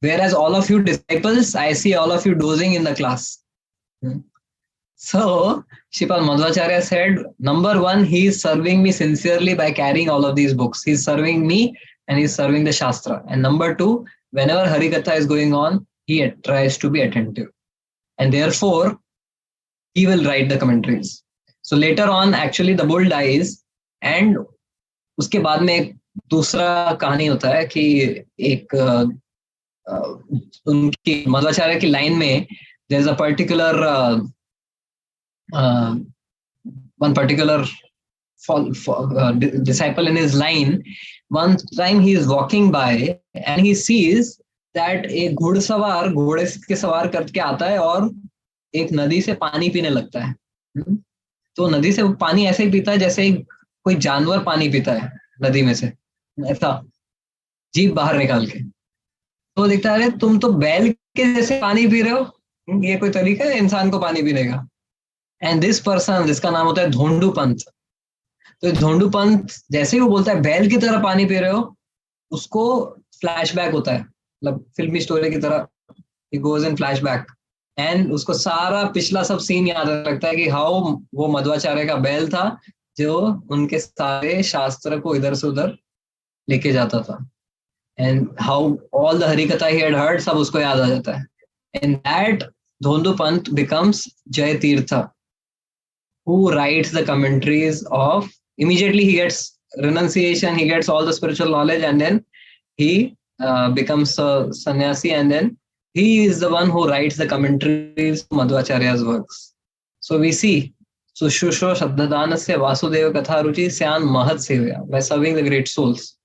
Whereas all of you disciples, I see all of you dozing in the class. So, Sripad Madhvacharya said, number one, he is serving me sincerely by carrying all of these books. He is serving me and he is serving the Shastra. And number two, whenever Harikatha is going on, he tries to be attentive. And therefore, he will write the commentaries. So later on, actually, the bull dies. And उसके बाद में एक दूसरा कहानी होता है कि एक उनकी मध्वाचार्य की लाइन में there is a particular one particular disciple in his line. One time he is walking by and he sees that एक घुड़सवार घोड़े के सवार करके आता है और एक नदी से पानी पीने लगता है. तो नदी से पानी ऐसे ही पीता है जैसे कोई जानवर पानी पीता है नदी में से, ऐसा जीभ बाहर निकाल के. तो देखता है, अरे तुम तो बैल के जैसे पानी पी रहे हो, ये कोई तरीका है इंसान को पानी पीने का? एंड दिस पर्सन, जिसका नाम होता है धोंडू पंत, तो धोंडू पंत जैसे ही वो बोलता है बैल की तरह पानी पी रहे हो, उसको फ्लैशबैक होता है, मतलब फिल्मी स्टोरी की तरह. He goes in flashback and उसको सारा पिछला सब सीन याद रखता है कि हाउ वो मध्वाचार्य का बैल था जो उनके सारे शास्त्र को इधर से उधर लेके जाता था. And how all the Harikatha he had heard, सब उसको याद आ जाता है. And that Dhondu Pant becomes Jaya Tirtha, who writes the commentaries of, immediately he gets renunciation, he gets all the spiritual knowledge, and then he becomes a sannyasi, and then he is the one who writes the commentaries to Madhvacharya's works. So we see, Sushusho Shabdadanasya Vasudeva Katha Ruchi Syan Mahat Sevya, by serving the great souls.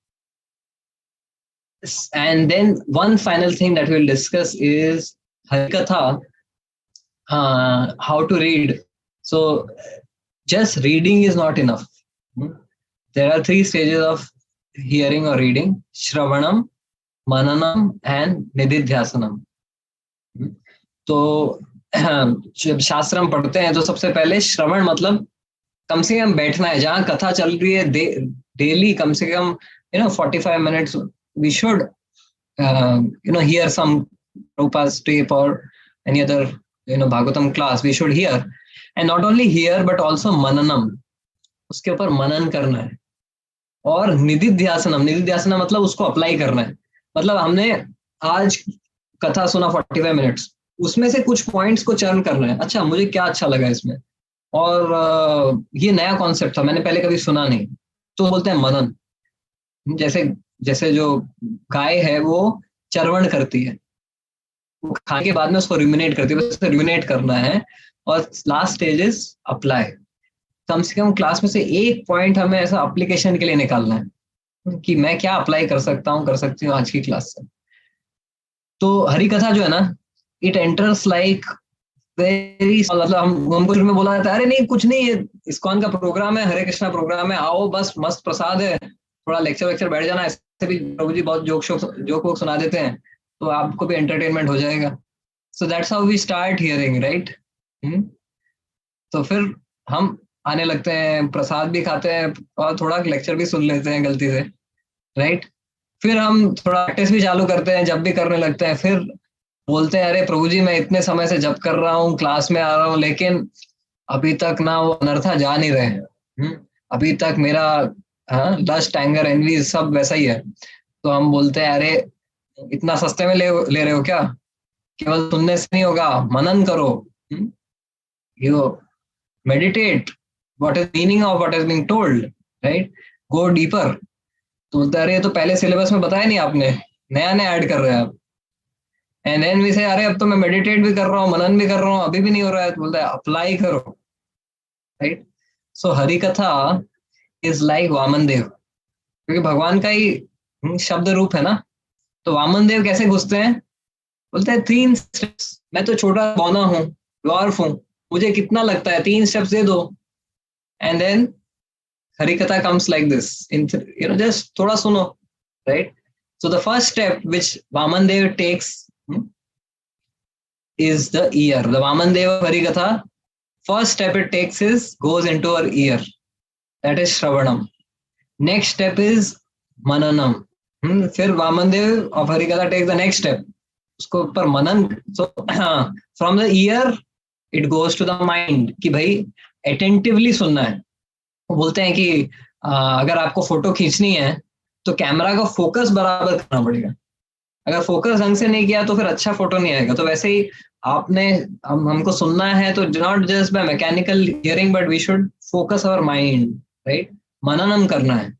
And then one final thing that we'll discuss is Harikatha, how to read. So just reading is not enough. There are three stages of hearing or reading: Shravanam, Mananam, and Nididhyasanam. तो जब शास्त्र हम पढ़ते हैं तो सबसे पहले श्रवण, मतलब कम से कम बैठना है. जहाँ कथा चल रही है डेली कम से कम 45 minutes we should hear some Prabhupada's tape or any other Bhagavatam class. We should hear. And not only hear but also mananam, उसके ऊपर मनन करना है. और निधिध्यासनम, निधिध्यासनम मतलब उसको अप्लाई करना है. मतलब हमने आज कथा सुना 45 minutes, उसमें से कुछ पॉइंट्स को चर्न करना है. अच्छा, मुझे क्या अच्छा लगा इसमें, और ये नया कॉन्सेप्ट था, मैंने पहले कभी सुना नहीं, तो बोलते हैं मनन. जैसे जो गाय है वो चरवण करती है, वो खाने के बाद में उसको रिमिनेट करती है, उसको रिमिनेट करना है. और लास्ट स्टेज इज अप्लाई. कम से कम क्लास में से एक पॉइंट हमें ऐसा एप्लीकेशन के लिए निकालना है कि मैं क्या अप्लाई कर सकती हूँ आज की क्लास से. तो हरि कथा जो है ना, इट एंटर्स लाइक वेरी, मतलब हमको शुरू में बोला जाता है, अरे नहीं कुछ नहीं, ये इस्कॉन का प्रोग्राम है, हरे कृष्णा प्रोग्राम है, आओ बस मस्त प्रसाद है, थोड़ा लेक्चर बैठ जाना. ऐसे भी प्रभु जी बहुत जोक वोक सुना देते हैं, तो आपको भी एंटरटेनमेंट हो जाएगा. So that's how we start hearing, right. तो फिर हम आने लगते हैं, प्रसाद भी खाते हैं और थोड़ा लेक्चर भी सुन लेते हैं गलती से, राइट. फिर हम थोड़ा प्रैक्टिस भी चालू करते हैं, जब भी करने लगते हैं फिर बोलते हैं, अरे प्रभु जी मैं इतने समय से जप कर रहा हूँ, क्लास में आ रहा हूँ, लेकिन अभी तक ना वो अनर्था जा नहीं रहे हैं. अभी तक मेरा लस्ट, एंगर, एनवी सब वैसा ही है. तो हम बोलते हैं अरे इतना सस्ते में ले रहे हो क्या? केवल सुनने से नहीं होगा, मनन करो. You meditate what is meaning of what is being told, right? Go deeper. तो बोलते हैं अरे ये तो पहले सिलेबस में बताया नहीं आपने, नया नया ऐड कर रहे हैं आप. एंड देन वी से अरे अब तो मैं मेडिटेट भी कर रहा हूँ, मनन भी कर रहा हूँ, अभी भी नहीं हो रहा है. तो बोलता है अप्लाई करो, राइट? सो हरि कथा इज लाइक वामन देव, क्योंकि भगवान का ही शब्द रूप है ना. तो वामन देव कैसे घुसते हैं? बोलते हैं 3 स्टेप्स. मैं तो छोटा बौना हूँ, डॉर्फ हूँ, मुझे कितना लगता है 3 स्टेप्स दे दो. एंड देन हरि कथा comes like this in, just थोड़ा सुनो, right? So the first step which Vamandev takes is the ear. The Vamandev Harikatha, first step it takes is goes into our ear. That is Shravanam. Next step is Mananam. फिर Vamandev of Harikatha takes the next step. उसको ऊपर मनन. So from the ear it goes to the mind कि भाई attentively सुनना है. वो बोलते हैं कि अगर आपको फोटो खींचनी है तो कैमरा का फोकस बराबर करना पड़ेगा. अगर फोकस ढंग से नहीं किया तो फिर अच्छा फोटो नहीं आएगा. तो वैसे ही आपने हमको सुनना है तो not just by mechanical hearing but we should focus our mind, right? मननम करना है.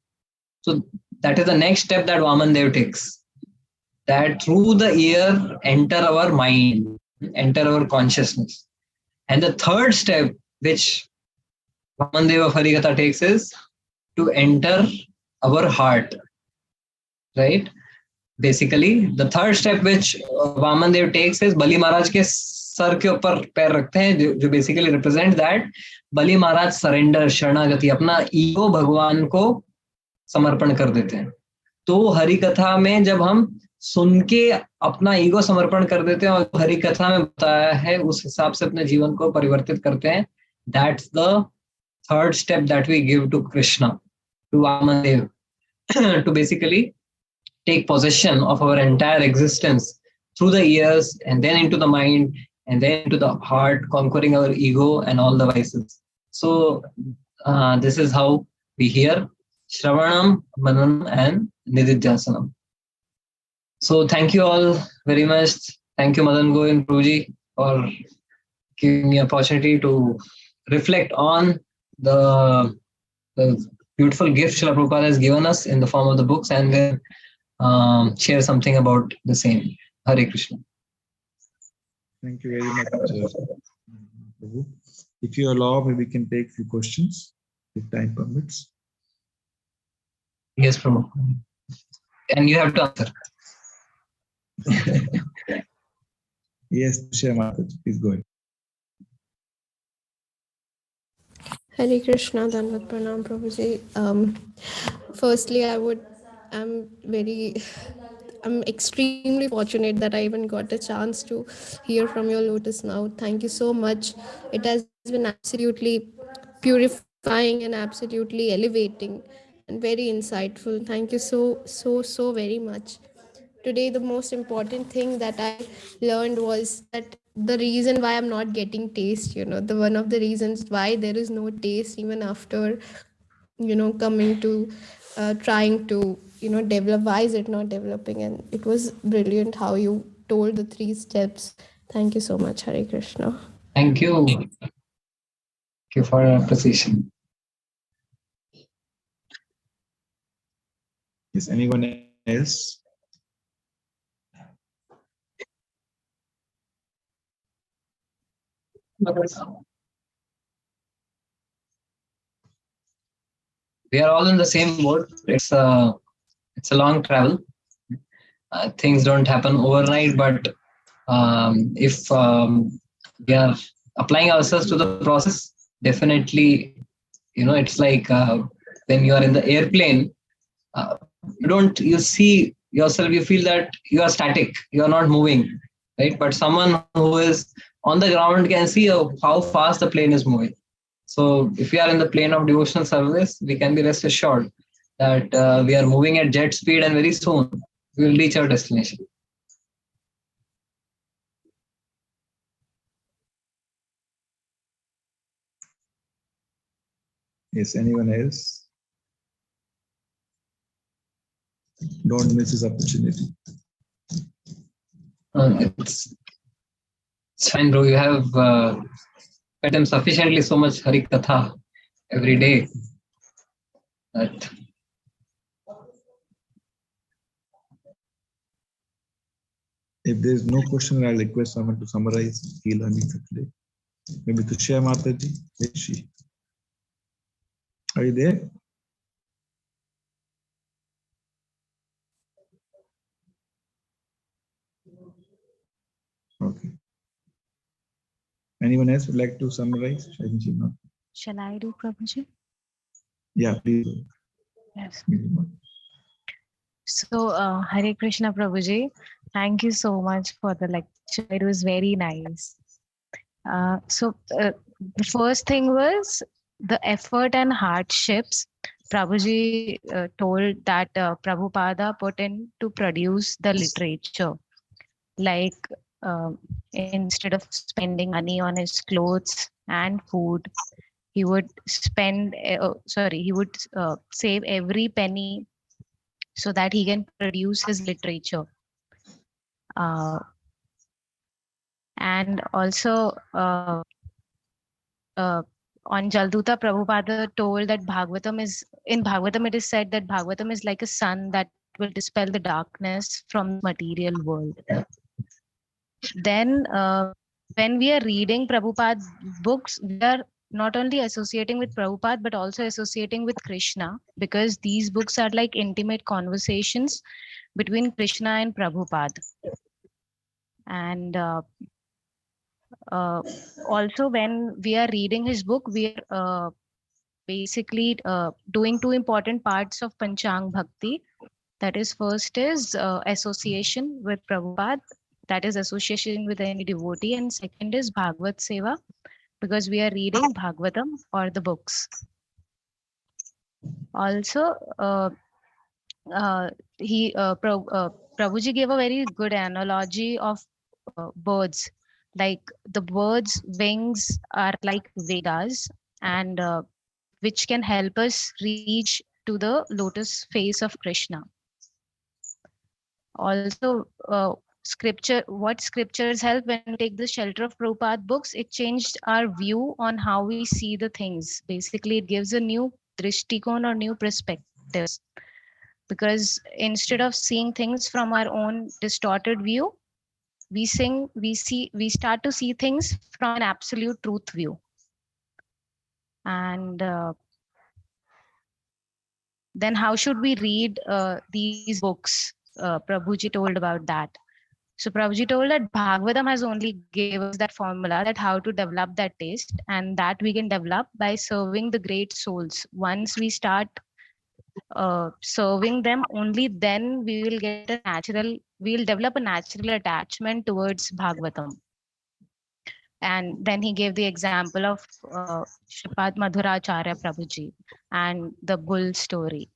So that is the next step that Vaman Dev takes, that through the ear enter our mind, enter our consciousness. And the third step which Vamandev of Harikatha takes is to enter our heart, right? Basically the third step which Vamandev takes is बलि महाराज के sir के ऊपर पैर रखते हैं, जो basically represent that Bali Maharaj surrender, शरणागति, अपना ego भगवान को समर्पण कर देते हैं. तो हरि कथा में जब हम सुन के अपना ईगो समर्पण कर देते हैं और हरि कथा में बताया है उस हिसाब से अपने जीवन को परिवर्तित करते हैं, that's the third step that we give to Krishna, to Vamadev, to basically take possession of our entire existence through the ears and then into the mind and then into the heart, conquering our ego and all the vices. So this is how we hear Shravanam, Mananam and Nididhyasanam. So thank you all very much. Thank you Madan Govind Prabhuji for giving me opportunity to reflect on the beautiful gift Srila Prabhupada has given us in the form of the books, and then share something about the same. Hare Krishna. Thank you very much, Prabhu. If you allow, maybe we can take few questions if time permits. Yes, Prabhu. And you have to answer. Yes, Shri Mataji, please go ahead. Hare Krishna, Danvat Pranam Prabhuji. Firstly, I'm extremely fortunate that I even got a chance to hear from your lotus now. Thank you so much. It has been absolutely purifying and absolutely elevating and very insightful. Thank you so very much. Today, the most important thing that I learned was that the reason why I'm not getting taste, the one of the reasons why there is no taste even after coming to trying to develop, why is it not developing? And it was brilliant how you told the 3 steps. Thank you so much. Hare Krishna. Thank you. Thank you for your appreciation. Is anyone else? We are all in the same boat. It's a long travel. Things don't happen overnight, but if we are applying ourselves to the process, definitely, it's like when you are in the airplane, you see yourself, you feel that you are static, you are not moving, right? But someone who is on the ground can see how fast the plane is moving. So if we are in the plane of devotional service, we can be rest assured that we are moving at jet speed and very soon we will reach our destination. Yes, anyone else? Don't miss this opportunity. It's fine, bro. You have fed him sufficiently so much Hari Katha every day that If there is no question, I'll request someone to summarize key learnings of today. Maybe Tushya Mataji. Where is she? Are you there? Okay. Anyone else would like to summarize? I think she's not. Shall I do, Prabhuji? Yeah, please. Yes. So, Hare Krishna, Prabhuji. Thank you so much for the lecture. It was very nice. The first thing was the effort and hardships Prabhuji told that Prabhupada put in to produce the literature. Like instead of spending money on his clothes and food, he would save every penny so that he can produce his literature. And also on Jalduta, Prabhupada told that in Bhagavatam it is said that Bhagavatam is like a sun that will dispel the darkness from the material world. Then when we are reading Prabhupada's books, we are not only associating with Prabhupada, but also associating with Krishna, because these books are like intimate conversations between Krishna and Prabhupada. And also when we are reading his book, we are basically doing two important parts of Panchang Bhakti. That is, first is association with Prabhupada, that is association with any devotee, and second is Bhagavad Seva, because we are reading Bhagavatam or the books. Also, Prabhuji gave a very good analogy of birds. Like the birds' wings are like Vedas, and which can help us reach to the lotus face of Krishna. Also, scriptures help when we take the shelter of Prabhupada books. It changed our view on how we see the things. Basically, it gives a new drishtikon or new perspectives. Because instead of seeing things from our own distorted view, we start to see things from an absolute truth view. And then how should we read these books? Prabhuji told about that. So Prabhuji told that Bhagavatam has only gave us that formula, that how to develop that taste, and that we can develop by serving the great souls. Once we start serving them, only then we'll develop a natural attachment towards Bhagavatam. And then he gave the example of Shripad Madhuracharya Prabhuji and the bull story.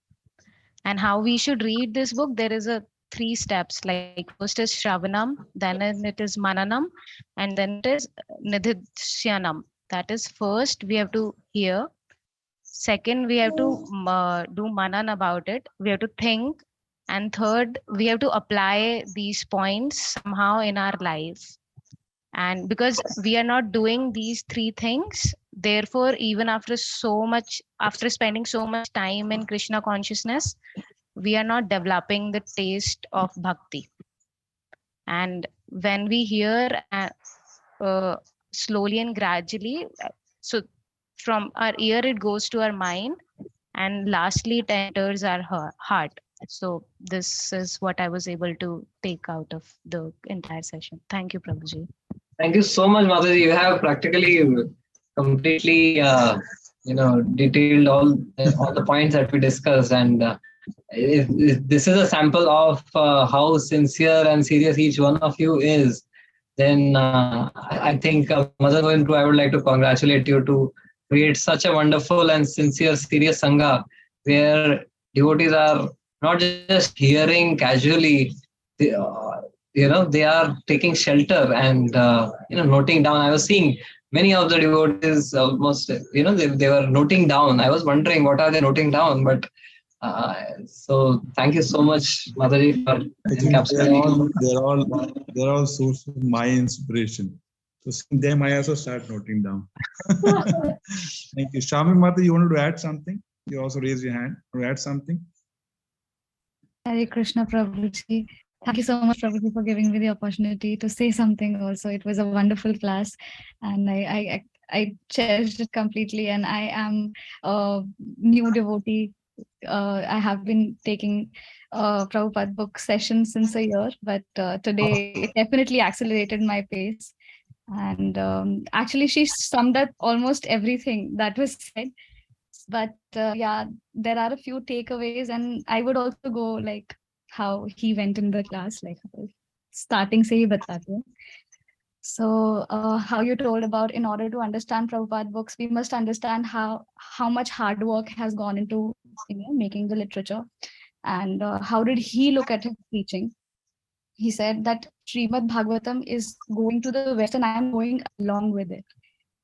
And how we should read this book, there is a 3 steps. Like first is Shravanam, then it is Mananam, and then it is Nidhishyanam. That is, first we have to hear. Second, we have to do manan about it. We have to think. And third, we have to apply these points somehow in our life. And because we are not doing these 3 things, therefore, even after spending so much time in Krishna consciousness, we are not developing the taste of bhakti. And when we hear slowly and gradually, so from our ear it goes to our mind, and lastly it enters our heart. So this is what I was able to take out of the entire session. Thank you, Prabhuji. Thank you so much, Mataji. You have practically completely, detailed all the points that we discussed, and if this is a sample of how sincere and serious each one of you is, then I think, Madan Govindu, I would like to congratulate you to create such a wonderful and sincere, serious sangha, where devotees are not just hearing casually. They are taking shelter and noting down. I was seeing many of the devotees almost, they were noting down. I was wondering what are they noting down, but so thank you so much, Mataji, for I think encapsulating. they're all source of my inspiration. So seeing them, I also start noting down. Thank you. Shami Mata, you wanted to add something? You also raise your hand to add something. Harekrishna Prabhuji. Thank you so much, Prabhuji, for giving me the opportunity to say something also. It was a wonderful class and I cherished it completely, and I am a new devotee. I have been taking Prabhupada book sessions since a year, but today it definitely accelerated my pace. And actually, she summed up almost everything that was said. But yeah, there are a few takeaways, and I would also go like how he went in the class, like starting se hi batate hain. So how you told about, in order to understand Prabhupada books, we must understand how much hard work has gone into making the literature, and how did he look at his teaching. He said that Srimad Bhagavatam is going to the West and I am going along with it.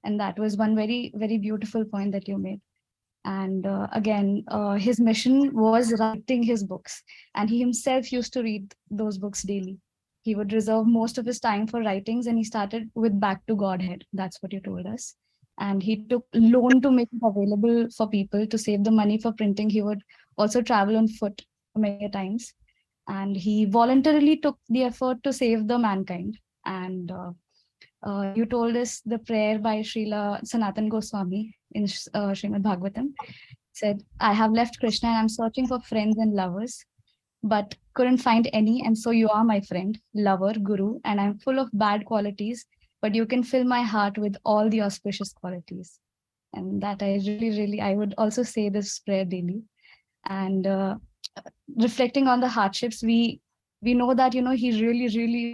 And that was one very, very beautiful point that you made. And again, his mission was writing his books, and he himself used to read those books daily. He would reserve most of his time for writings, and he started with Back to Godhead. That's what you told us. And he took loan to make it available for people to save the money for printing. He would also travel on foot many times, and he voluntarily took the effort to save the mankind. And you told us the prayer by Srila Sanatan Goswami in Srimad Bhagavatam. Said, I have left Krishna and I'm searching for friends and lovers, but couldn't find any. And so you are my friend, lover, guru, and I'm full of bad qualities, but you can fill my heart with all the auspicious qualities. And that I really, I would also say this prayer daily. And reflecting on the hardships, we know that he really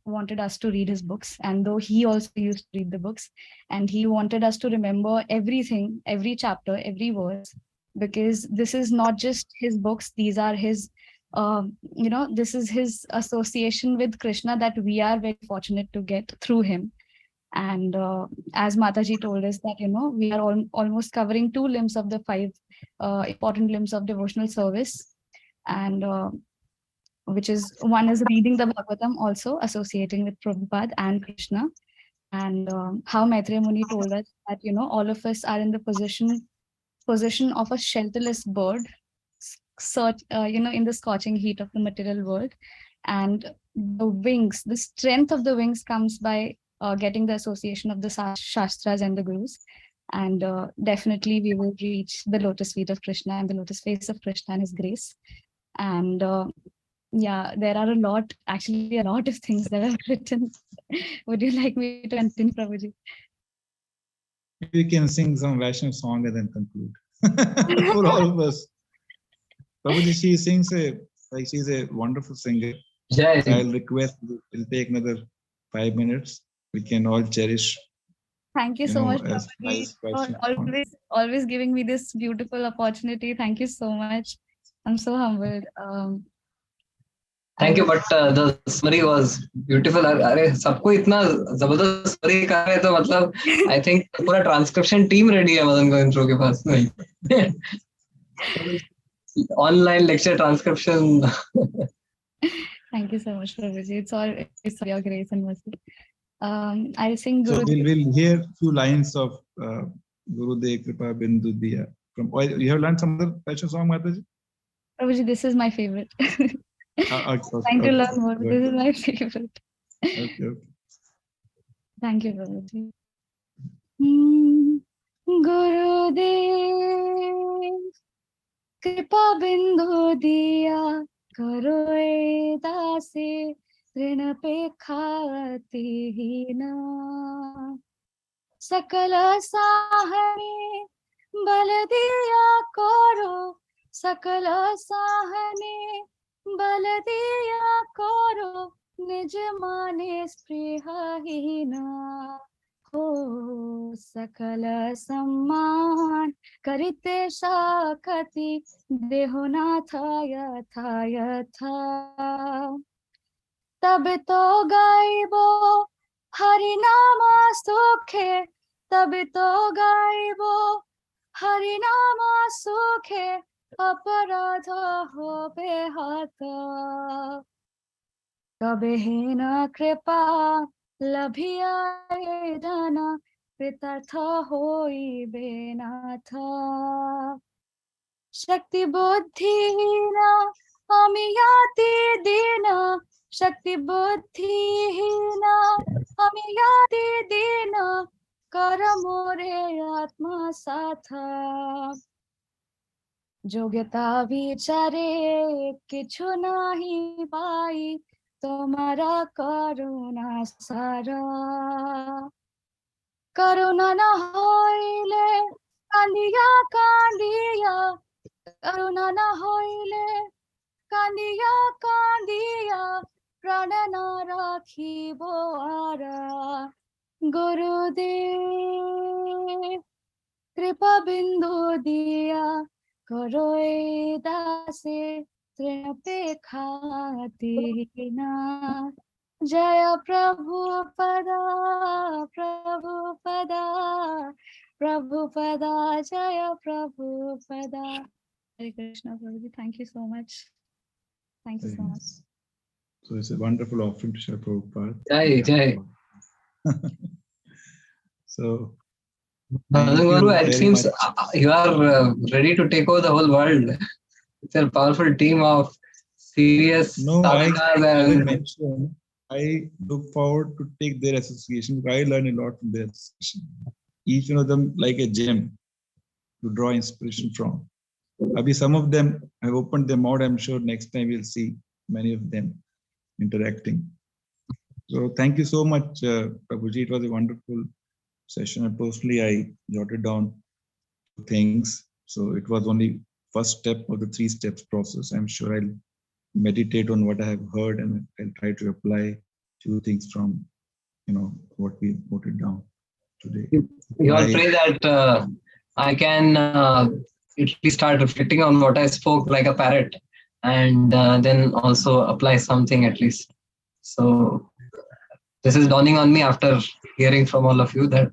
wanted us to read his books, and though he also used to read the books, and he wanted us to remember everything, every chapter, every verse, because this is not just his books, these are his this is his association with Krishna that we are very fortunate to get through him. And as Mataji told us that we are almost covering 2 limbs of the 5 important limbs of devotional service, and which is, one is reading the Bhagavatam, also associating with Prabhupada and Krishna. And how Maitreya Muni told us that all of us are in the position of a shelterless bird, in the scorching heat of the material world. And the strength of the wings comes by getting the association of the Shastras and the Gurus. And definitely we will reach the lotus feet of Krishna and the lotus face of Krishna and his grace. And yeah, there are a lot of things that I've written. Would you like me to continue, Prabhuji? We can sing some Vaishnav song and then conclude for all of us. Prabhuji, she sings she's a wonderful singer. Yeah, I'll request, it'll take another 5 minutes. We can all cherish. Thank you so much, as Prabhuji, nice for always giving me this beautiful opportunity. Thank you so much. I'm so humbled. Thank you, but the summary was beautiful. अरे सबको इतना जबरदस्त summary कर रहे हैं तो मतलब I think पूरा transcription team ready है मदन गोविंद के पास नहीं. Online lecture transcription. Thank you so much, Prabhuji. It's all your grace and mercy. I'll sing Guru. So we'll hear few lines of Guru De Kripa Bindu Diya. You have learned some other Vaishnav song, Mataji? Prabhuji, this is my favorite. Okay, Trying to learn more. This is my favorite. Okay. Thank you, Prabhuji. Gurudev Kripa Bindu Diya Karo Dasi Trina Pekhati Hina Sakala Sahane Bal Diya Karo Sakala Sahane Bal Diya Karo Nij Mane Sprihahina हो सकल सम्मान करिते शाकति देहोनाथ यथा यथा तब तो गाइबो Hari Nama Sukhe Tabito Gaibo, Hari Nama Sukhe Aparadha Hobe Hata, Kabe Hina Kripa Labhiya Dana Kritartha Hoibe Natha. Shakti Buddhina Amiyati Dina, Shakti Buddhina Amiyati Dina, Karamore Atma Satha. Jogata vichare kichu nahi pai, tomara karuna sara. Karuna na hoile, kandiya kandiya, karuna na hoile, kandiya kandiya, pranana rakhibo ara. Gurudev, kripa bindu diya, karoe dase, trinape khatina. Jaya Prabhupada, Prabhupada, Prabhupada, Jaya Prabhupada. Hare Krishna, Prabhuji. Thank you so much. Thank you so much. So it's a wonderful offering to Srila Prabhupada. Jai, Jai. So, Guru, it seems you are ready to take over the whole world. It's a powerful team of serious sadhakas. I look forward to take their association. I learn a lot from their association. Each one of them like a gem to draw inspiration from. Abhi, some of them, I've opened them out. I'm sure next time we'll see many of them interacting. So thank you so much, Prabhuji. It was a wonderful session. And personally, I jotted down things. So it was only first step of the 3 steps process. I'm sure I'll meditate on what I have heard and I'll try to apply few things from, what we noted down today. We all pray that I can at least start reflecting on what I spoke like a parrot, and then also apply something at least. So this is dawning on me after hearing from all of you that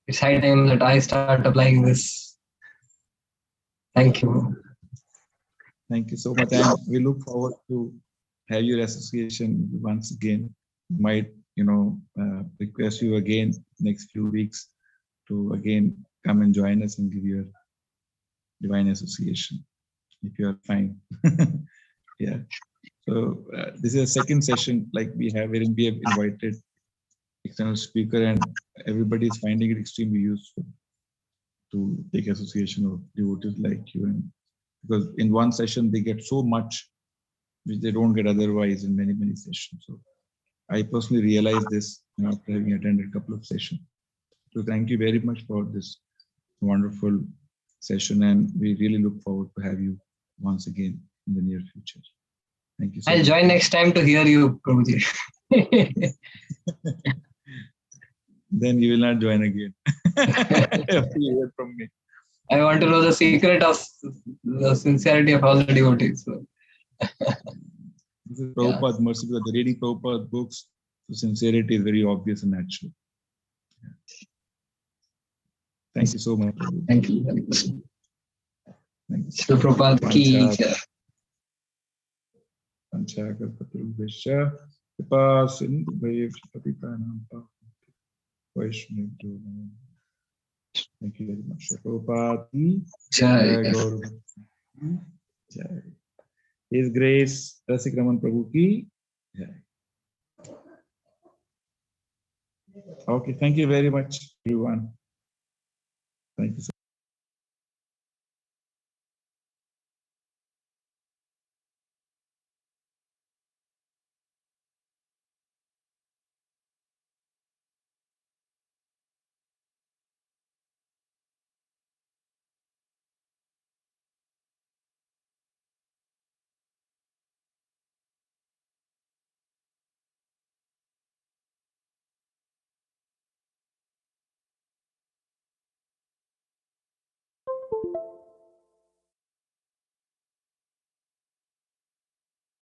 it's high time that I start applying this. Thank you. Thank you so much. And we look forward to have your association once again. Might, request you again next few weeks to again come and join us and give your divine association, if you are fine. Yeah. So this is a second session like we have, wherein we have invited external speaker, and everybody is finding it extremely useful to take association of devotees like you. And because in one session they get so much which they don't get otherwise in many, many sessions. So I personally realized this after having attended a couple of sessions. So thank you very much for this wonderful session, and we really look forward to have you once again in the near future. Thank you so much. I'll join next time to hear you, Prabhuji. Then you will not join again. After you hear from me. I want to know the secret of the sincerity of all the devotees. So. This is Prabhupada's mercy, because the reading Prabhupada's books, so sincerity is very obvious and natural. Yeah. Thank you so much. Thank you. Thank you. Srila Prabhupada ki jai. Panchakapatruvisha Kripa Sindhu Bhayev Patitanam Vaishnav. Thank you very much. Prabhupada ki Jai. Jai. His Grace Rasik Raman Prabhu ki Jai. Okay, thank you very much, everyone. Thank you so much.